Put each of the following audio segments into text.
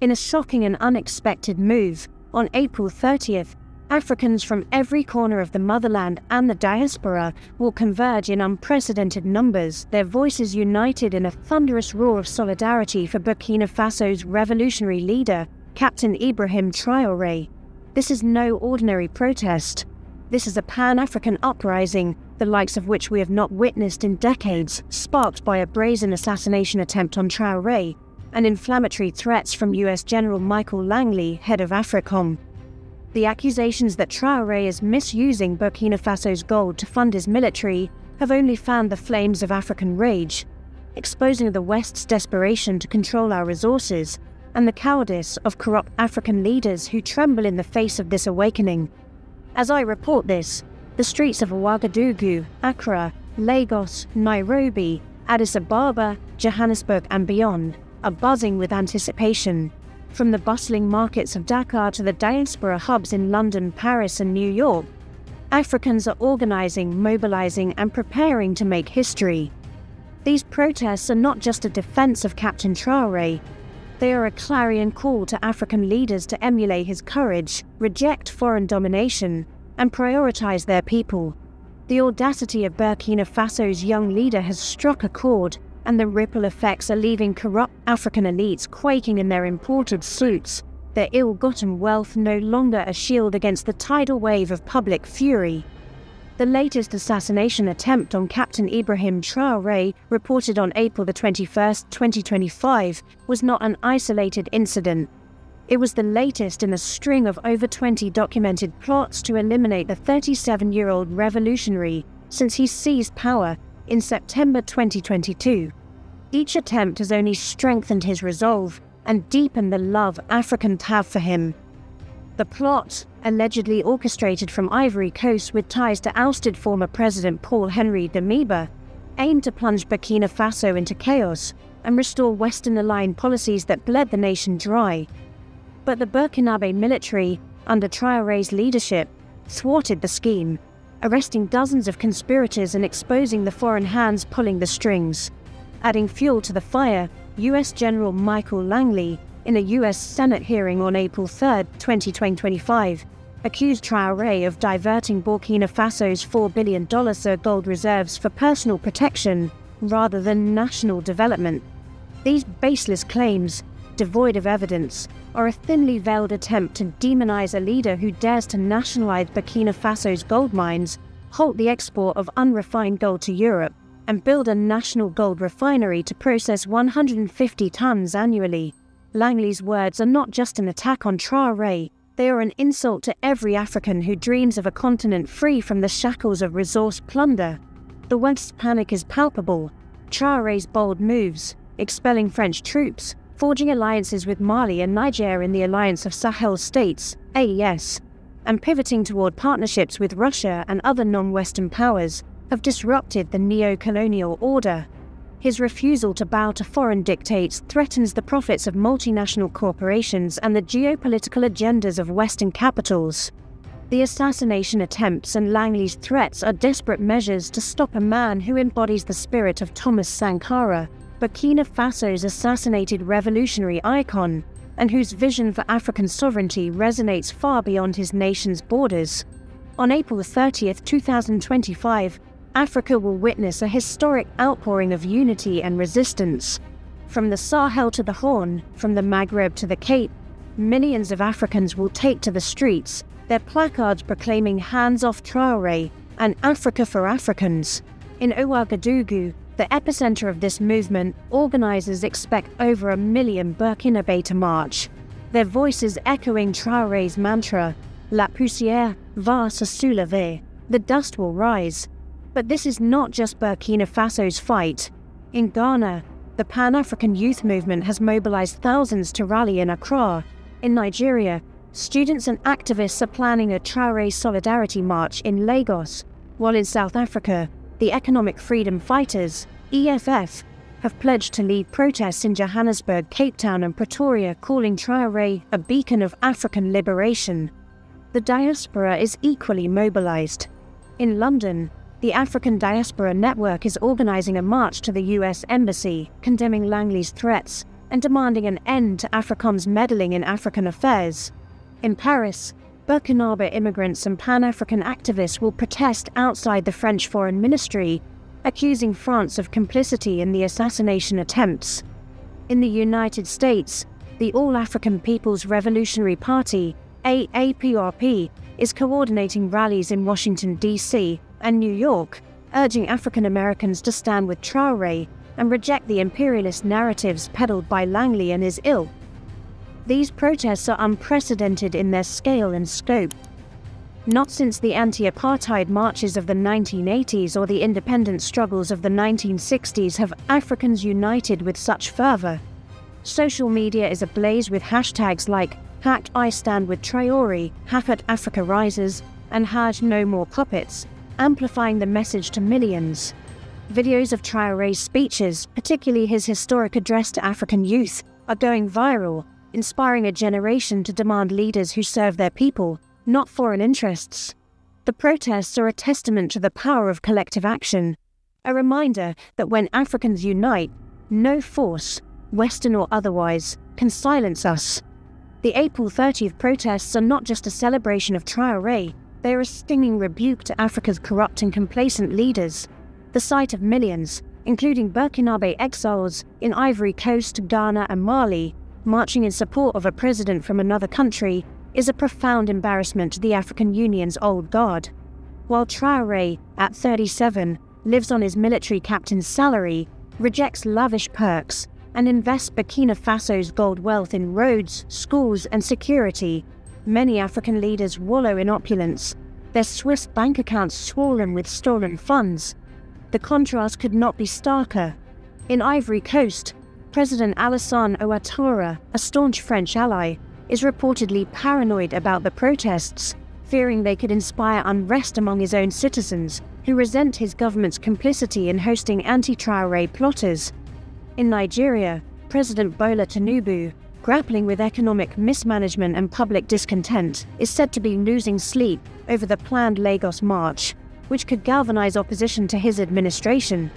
In a shocking and unexpected move, on April 30th, Africans from every corner of the motherland and the diaspora will converge in unprecedented numbers, their voices united in a thunderous roar of solidarity for Burkina Faso's revolutionary leader, Captain Ibrahim Traoré. This is no ordinary protest. This is a pan-African uprising, the likes of which we have not witnessed in decades, sparked by a brazen assassination attempt on Traoré and inflammatory threats from US General Michael Langley, head of AFRICOM. The accusations that Traoré is misusing Burkina Faso's gold to fund his military have only fanned the flames of African rage, exposing the West's desperation to control our resources and the cowardice of corrupt African leaders who tremble in the face of this awakening. As I report this, the streets of Ouagadougou, Accra, Lagos, Nairobi, Addis Ababa, Johannesburg and beyond are buzzing with anticipation. From the bustling markets of Dakar to the diaspora hubs in London, Paris and New York, Africans are organizing, mobilizing and preparing to make history. These protests are not just a defense of Captain Traoré, they are a clarion call to African leaders to emulate his courage, reject foreign domination, and prioritize their people. The audacity of Burkina Faso's young leader has struck a chord, and the ripple effects are leaving corrupt African elites quaking in their imported suits, their ill-gotten wealth no longer a shield against the tidal wave of public fury. The latest assassination attempt on Captain Ibrahim Traoré, reported on April 21, 2025, was not an isolated incident. It was the latest in a string of over 20 documented plots to eliminate the 37-year-old revolutionary since he seized power in September 2022. Each attempt has only strengthened his resolve and deepened the love Africans have for him. The plot, allegedly orchestrated from Ivory Coast with ties to ousted former President Paul-Henri Damiba, aimed to plunge Burkina Faso into chaos and restore Western-aligned policies that bled the nation dry. But the Burkinabe military, under Traoré's leadership, thwarted the scheme, arresting dozens of conspirators and exposing the foreign hands pulling the strings. Adding fuel to the fire, US General Michael Langley, in a US Senate hearing on April 3, 2025, accused Traoré of diverting Burkina Faso's $4 billion gold reserves for personal protection rather than national development. These baseless claims, devoid of evidence, are a thinly veiled attempt to demonize a leader who dares to nationalize Burkina Faso's gold mines, halt the export of unrefined gold to Europe, and build a national gold refinery to process 150 tons annually. Langley's words are not just an attack on Traoré, they are an insult to every African who dreams of a continent free from the shackles of resource plunder. The West's panic is palpable. Traoré's bold moves, expelling French troops, forging alliances with Mali and Niger in the Alliance of Sahel States, AES, and pivoting toward partnerships with Russia and other non-Western powers, have disrupted the neo-colonial order. His refusal to bow to foreign dictates threatens the profits of multinational corporations and the geopolitical agendas of Western capitals. The assassination attempts and Langley's threats are desperate measures to stop a man who embodies the spirit of Thomas Sankara, Burkina Faso's assassinated revolutionary icon, and whose vision for African sovereignty resonates far beyond his nation's borders. On April 30, 2025, Africa will witness a historic outpouring of unity and resistance. From the Sahel to the Horn, from the Maghreb to the Cape, millions of Africans will take to the streets, their placards proclaiming "Hands off Traoré" and "Africa for Africans." In Ouagadougou, the epicenter of this movement, organizers expect over 1 million Burkinabe to march, their voices echoing Traoré's mantra, "La poussière va se soulever," the dust will rise. But this is not just Burkina Faso's fight. In Ghana, the Pan-African youth movement has mobilized thousands to rally in Accra. In Nigeria, students and activists are planning a Traoré solidarity march in Lagos, while in South Africa, the Economic Freedom Fighters, EFF, have pledged to lead protests in Johannesburg, Cape Town and Pretoria, calling Traoré a beacon of African liberation. The diaspora is equally mobilized. In London, the African Diaspora Network is organizing a march to the US Embassy, condemning Langley's threats, and demanding an end to AFRICOM's meddling in African affairs. In Paris, Burkinabe immigrants and Pan-African activists will protest outside the French Foreign Ministry, accusing France of complicity in the assassination attempts. In the United States, the All-African People's Revolutionary Party, AAPRP, is coordinating rallies in Washington, D.C. and New York, urging African Americans to stand with Traoré and reject the imperialist narratives peddled by Langley and his ilk. These protests are unprecedented in their scale and scope. Not since the anti-apartheid marches of the 1980s or the independence struggles of the 1960s have Africans united with such fervor. Social media is ablaze with hashtags like #IStandWithTraoré, #AfricaRises, and #NoMorePuppets, amplifying the message to millions. Videos of Traoré's speeches, particularly his historic address to African youth, are going viral, inspiring a generation to demand leaders who serve their people, not foreign interests. The protests are a testament to the power of collective action, a reminder that when Africans unite, no force, Western or otherwise, can silence us. The April 30th protests are not just a celebration of Traoré, they are a stinging rebuke to Africa's corrupt and complacent leaders. The sight of millions, including Burkinabe exiles in Ivory Coast, Ghana and Mali, marching in support of a president from another country, is a profound embarrassment to the African Union's old guard. While Traoré, at 37, lives on his military captain's salary, rejects lavish perks, and invests Burkina Faso's gold wealth in roads, schools and security, many African leaders wallow in opulence, their Swiss bank accounts swollen with stolen funds. The contrast could not be starker. In Ivory Coast, President Alassane Ouattara, a staunch French ally, is reportedly paranoid about the protests, fearing they could inspire unrest among his own citizens, who resent his government's complicity in hosting anti-Traoré plotters. In Nigeria, President Bola Tinubu, grappling with economic mismanagement and public discontent, is said to be losing sleep over the planned Lagos March, which could galvanize opposition to his administration.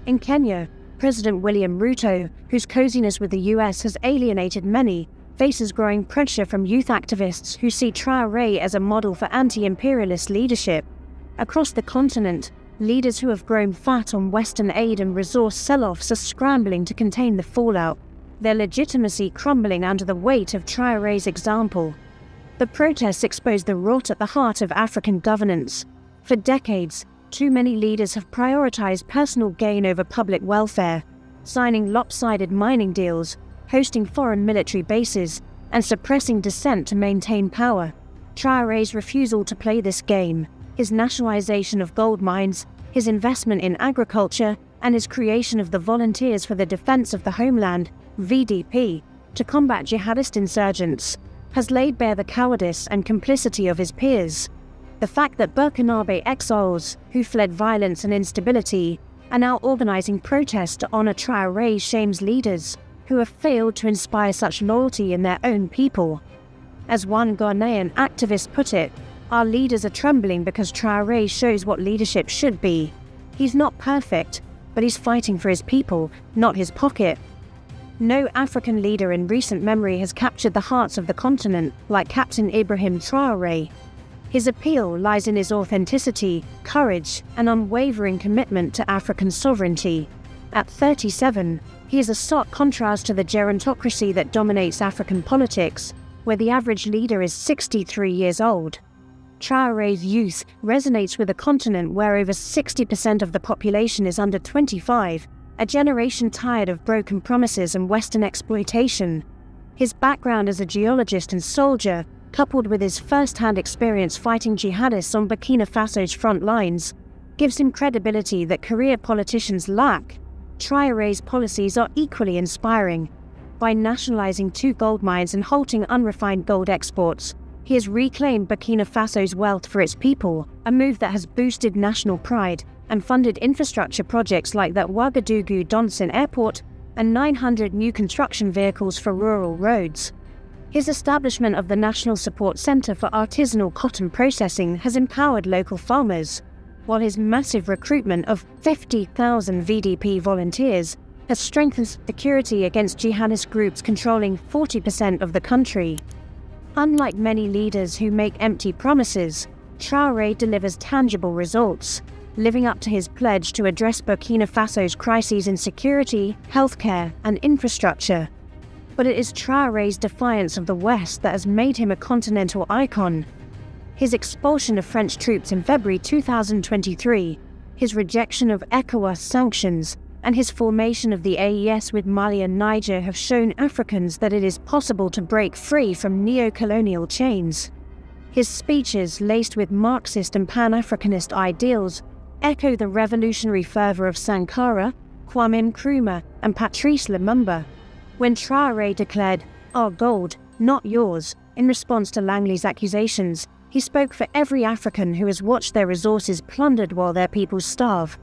In Kenya, President William Ruto, whose coziness with the US has alienated many, faces growing pressure from youth activists who see Traoré as a model for anti-imperialist leadership. Across the continent, leaders who have grown fat on Western aid and resource sell-offs are scrambling to contain the fallout, their legitimacy crumbling under the weight of Traoré's example. The protests expose the rot at the heart of African governance. For decades, too many leaders have prioritized personal gain over public welfare, signing lopsided mining deals, hosting foreign military bases, and suppressing dissent to maintain power. Traoré's refusal to play this game, his nationalization of gold mines, his investment in agriculture, and his creation of the Volunteers for the Defense of the Homeland, VDP, to combat jihadist insurgents, has laid bare the cowardice and complicity of his peers. The fact that Burkinabe exiles, who fled violence and instability, are now organizing protests to honor Traoré shames leaders who have failed to inspire such loyalty in their own people. As one Ghanaian activist put it, our leaders are trembling because Traoré shows what leadership should be. He's not perfect, but he's fighting for his people, not his pocket. No African leader in recent memory has captured the hearts of the continent like Captain Ibrahim Traoré. His appeal lies in his authenticity, courage, and unwavering commitment to African sovereignty. At 37, he is a stark contrast to the gerontocracy that dominates African politics, where the average leader is 63 years old. Traoré's youth resonates with a continent where over 60% of the population is under 25, a generation tired of broken promises and Western exploitation. His background as a geologist and soldier, coupled with his first-hand experience fighting jihadists on Burkina Faso's front lines, gives him credibility that career politicians lack. Traoré's policies are equally inspiring. By nationalizing 2 gold mines and halting unrefined gold exports, he has reclaimed Burkina Faso's wealth for its people, a move that has boosted national pride and funded infrastructure projects like that Ouagadougou-Donsin Airport and 900 new construction vehicles for rural roads. His establishment of the National Support Center for Artisanal Cotton Processing has empowered local farmers, while his massive recruitment of 50,000 VDP volunteers has strengthened security against jihadist groups controlling 40% of the country. Unlike many leaders who make empty promises, Traoré delivers tangible results, living up to his pledge to address Burkina Faso's crises in security, healthcare, and infrastructure. But it is Traoré's defiance of the West that has made him a continental icon. His expulsion of French troops in February 2023, his rejection of ECOWAS sanctions, and his formation of the AES with Mali and Niger have shown Africans that it is possible to break free from neo-colonial chains. His speeches, laced with Marxist and Pan-Africanist ideals, echo the revolutionary fervour of Sankara, Kwame Nkrumah, and Patrice Lumumba. When Traoré declared, "Our gold, not yours," in response to Langley's accusations, he spoke for every African who has watched their resources plundered while their people starve.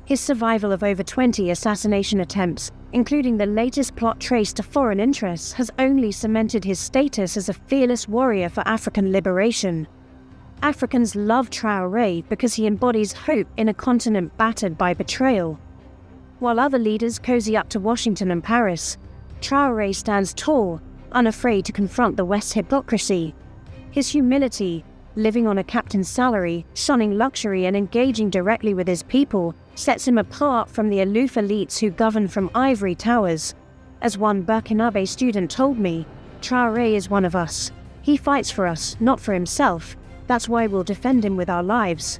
His survival of over 20 assassination attempts, including the latest plot traced to foreign interests, has only cemented his status as a fearless warrior for African liberation. Africans love Traoré because he embodies hope in a continent battered by betrayal. While other leaders cozy up to Washington and Paris, Traoré stands tall, unafraid to confront the West's hypocrisy. His humility, living on a captain's salary, shunning luxury and engaging directly with his people, sets him apart from the aloof elites who govern from ivory towers. As one Burkinabe student told me, "Traoré is one of us. He fights for us, not for himself. That's why we'll defend him with our lives."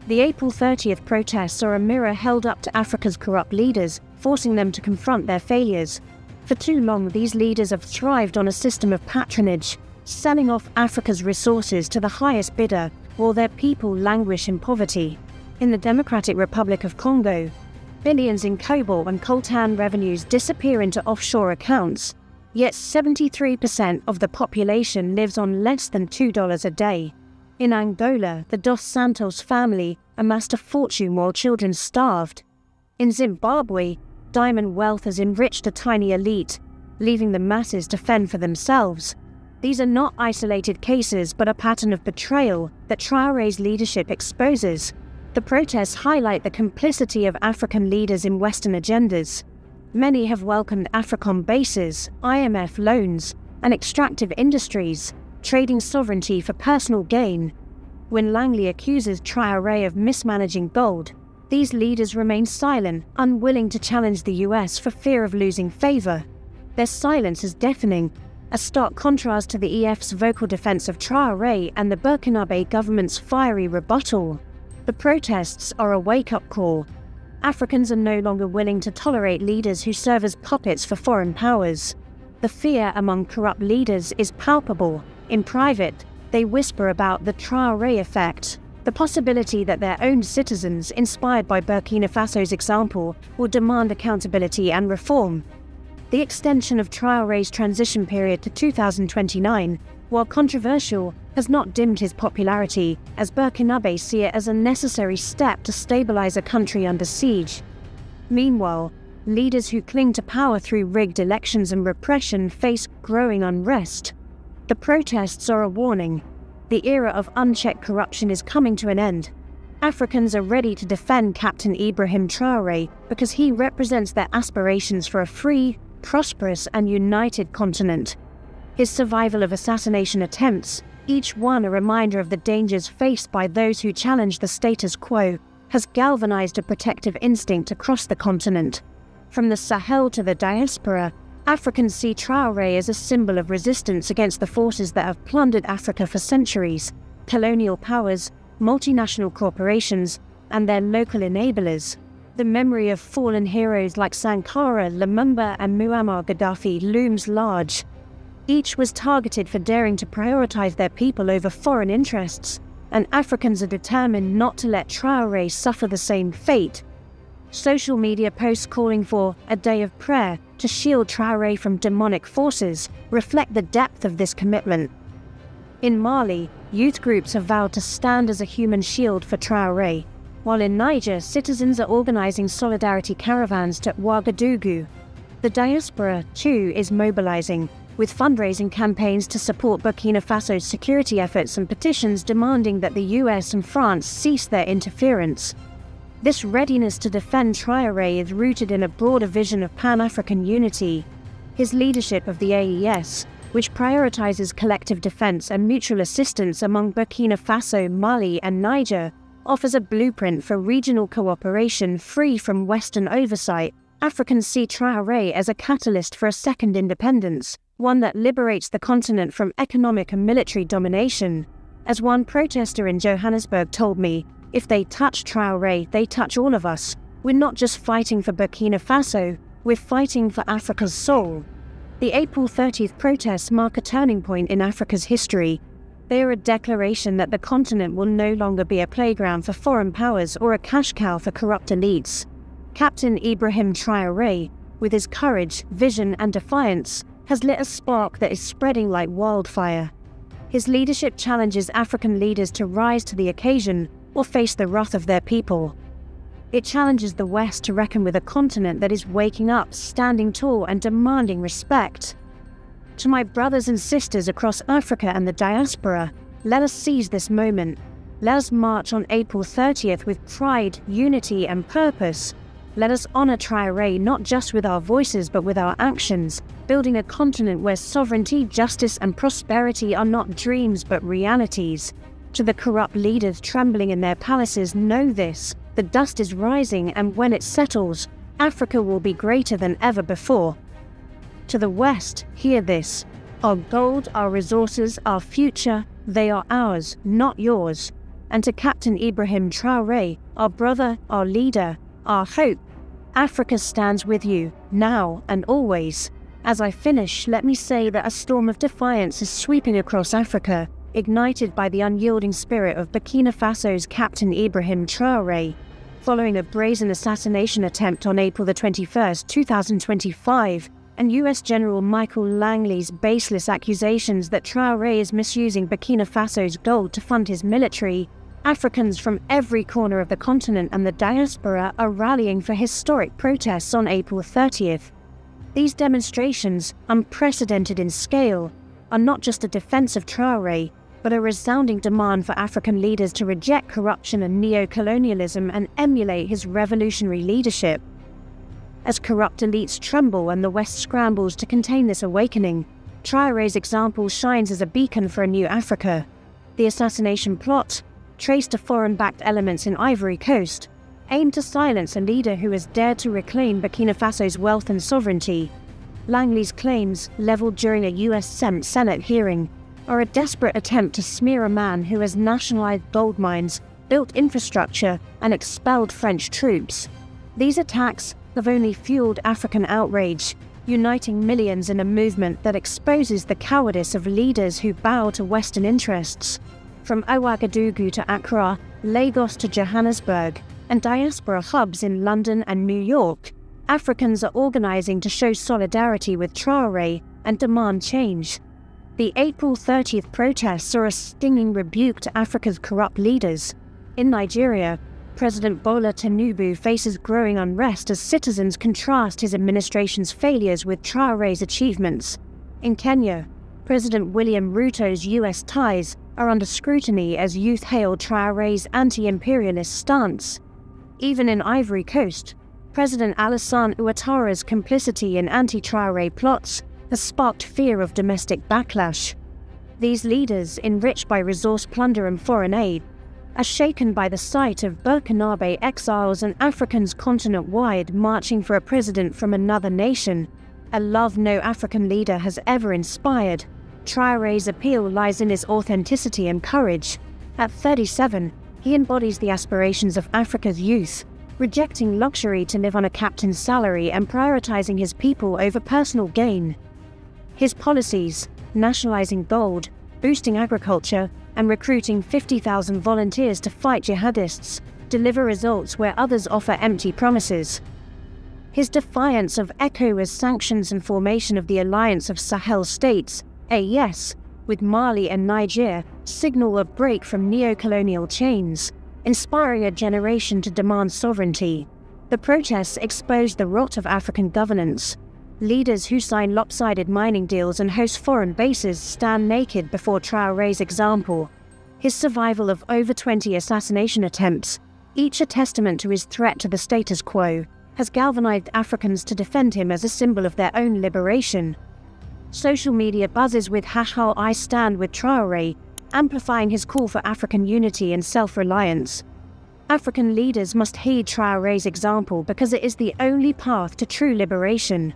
The April 30th protests are a mirror held up to Africa's corrupt leaders, forcing them to confront their failures. For too long, these leaders have thrived on a system of patronage, selling off Africa's resources to the highest bidder, while their people languish in poverty. In the Democratic Republic of Congo, billions in cobalt and coltan revenues disappear into offshore accounts, yet 73% of the population lives on less than $2 a day. In Angola, the Dos Santos family amassed a fortune while children starved. In Zimbabwe, diamond wealth has enriched a tiny elite, leaving the masses to fend for themselves. These are not isolated cases, but a pattern of betrayal that Traoré's leadership exposes. The protests highlight the complicity of African leaders in Western agendas. Many have welcomed AFRICOM bases, IMF loans, and extractive industries, trading sovereignty for personal gain. When Langley accuses Traoré of mismanaging gold, these leaders remain silent, unwilling to challenge the US for fear of losing favour. Their silence is deafening, a stark contrast to the EF's vocal defence of Traoré and the Burkinabe government's fiery rebuttal. The protests are a wake-up call. Africans are no longer willing to tolerate leaders who serve as puppets for foreign powers. The fear among corrupt leaders is palpable. In private, they whisper about the Traoré effect, the possibility that their own citizens, inspired by Burkina Faso's example, will demand accountability and reform. The extension of Traoré's transition period to 2029, while controversial, has not dimmed his popularity, as Burkinabe see it as a necessary step to stabilize a country under siege. Meanwhile, leaders who cling to power through rigged elections and repression face growing unrest. The protests are a warning. The era of unchecked corruption is coming to an end. Africans are ready to defend Captain Ibrahim Traoré because he represents their aspirations for a free, prosperous and united continent. His survival of assassination attempts, each one a reminder of the dangers faced by those who challenge the status quo, has galvanized a protective instinct across the continent. From the Sahel to the diaspora, Africans see Traoré as a symbol of resistance against the forces that have plundered Africa for centuries: colonial powers, multinational corporations, and their local enablers. The memory of fallen heroes like Sankara, Lumumba, and Muammar Gaddafi looms large. Each was targeted for daring to prioritize their people over foreign interests, and Africans are determined not to let Traoré suffer the same fate. Social media posts calling for a day of prayer to shield Traoré from demonic forces reflect the depth of this commitment. In Mali, youth groups have vowed to stand as a human shield for Traoré, while in Niger, citizens are organizing solidarity caravans to Ouagadougou. The diaspora, too, is mobilizing, with fundraising campaigns to support Burkina Faso's security efforts and petitions demanding that the US and France cease their interference. This readiness to defend Traoré is rooted in a broader vision of Pan-African unity. His leadership of the AES, which prioritizes collective defense and mutual assistance among Burkina Faso, Mali, and Niger, offers a blueprint for regional cooperation free from Western oversight. Africans see Traoré as a catalyst for a second independence, one that liberates the continent from economic and military domination. As one protester in Johannesburg told me, if they touch Traoré, they touch all of us. We're not just fighting for Burkina Faso, we're fighting for Africa's soul. The April 30th protests mark a turning point in Africa's history. They are a declaration that the continent will no longer be a playground for foreign powers or a cash cow for corrupt elites. Captain Ibrahim Traoré, with his courage, vision, and defiance, has lit a spark that is spreading like wildfire. His leadership challenges African leaders to rise to the occasion or face the wrath of their people. It challenges the West to reckon with a continent that is waking up, standing tall, and demanding respect. To my brothers and sisters across Africa and the diaspora, let us seize this moment. Let us march on April 30th with pride, unity, and purpose. Let us honor Traoré not just with our voices but with our actions, building a continent where sovereignty, justice, and prosperity are not dreams but realities. To the corrupt leaders trembling in their palaces, know this: the dust is rising, and when it settles, Africa will be greater than ever before. To the West, hear this: our gold, our resources, our future, they are ours, not yours. And to Captain Ibrahim Traoré, our brother, our leader, our hope, Africa stands with you, now and always. As I finish, let me say that a storm of defiance is sweeping across Africa, ignited by the unyielding spirit of Burkina Faso's Captain Ibrahim Traoré. Following a brazen assassination attempt on April 21, 2025, and US General Michael Langley's baseless accusations that Traoré is misusing Burkina Faso's gold to fund his military, Africans from every corner of the continent and the diaspora are rallying for historic protests on April 30th. These demonstrations, unprecedented in scale, are not just a defense of Traoré, but a resounding demand for African leaders to reject corruption and neo-colonialism and emulate his revolutionary leadership. As corrupt elites tremble and the West scrambles to contain this awakening, Traoré's example shines as a beacon for a new Africa. The assassination plot, traced to foreign-backed elements in Ivory Coast, aimed to silence a leader who has dared to reclaim Burkina Faso's wealth and sovereignty. Langley's claims, leveled during a US Senate hearing, are a desperate attempt to smear a man who has nationalized gold mines, built infrastructure, and expelled French troops. These attacks have only fueled African outrage, uniting millions in a movement that exposes the cowardice of leaders who bow to Western interests. From Ouagadougou to Accra, Lagos to Johannesburg, and diaspora hubs in London and New York, Africans are organizing to show solidarity with Traoré and demand change. The April 30th protests are a stinging rebuke to Africa's corrupt leaders. In Nigeria, President Bola Tinubu faces growing unrest as citizens contrast his administration's failures with Traoré's achievements. In Kenya, President William Ruto's US ties are under scrutiny as youth hail Traoré's anti-imperialist stance. Even in Ivory Coast, President Alassane Ouattara's complicity in anti-Traoré plots has sparked fear of domestic backlash. These leaders, enriched by resource plunder and foreign aid, are shaken by the sight of Burkinabe exiles and Africans continent-wide marching for a president from another nation, a love no African leader has ever inspired. Traoré's appeal lies in his authenticity and courage. At 37, he embodies the aspirations of Africa's youth, rejecting luxury to live on a captain's salary and prioritizing his people over personal gain. His policies, nationalizing gold, boosting agriculture, and recruiting 50,000 volunteers to fight jihadists, deliver results where others offer empty promises. His defiance of ECOWAS sanctions and formation of the Alliance of Sahel States, AES, with Mali and Niger, signal a break from neo-colonial chains, inspiring a generation to demand sovereignty. The protests exposed the rot of African governance. Leaders who sign lopsided mining deals and host foreign bases stand naked before Traoré's example. His survival of over 20 assassination attempts, each a testament to his threat to the status quo, has galvanized Africans to defend him as a symbol of their own liberation. Social media buzzes with #I stand with Traoré, amplifying his call for African unity and self-reliance. African leaders must heed Traoré's example because it is the only path to true liberation.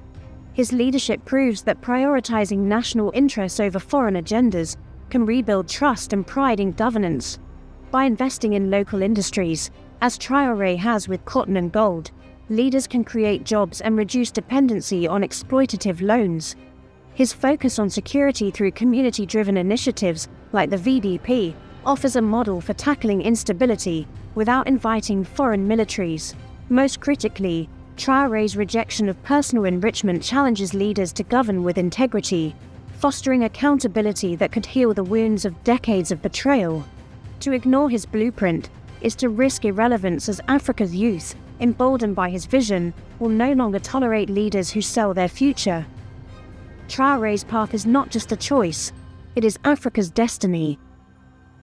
His leadership proves that prioritizing national interests over foreign agendas can rebuild trust and pride in governance. By investing in local industries, as Traoré has with cotton and gold, leaders can create jobs and reduce dependency on exploitative loans. His focus on security through community-driven initiatives like the VDP offers a model for tackling instability without inviting foreign militaries. Most critically, Traoré's rejection of personal enrichment challenges leaders to govern with integrity, fostering accountability that could heal the wounds of decades of betrayal. To ignore his blueprint is to risk irrelevance, as Africa's youth, emboldened by his vision, will no longer tolerate leaders who sell their future. Traoré's path is not just a choice, it is Africa's destiny.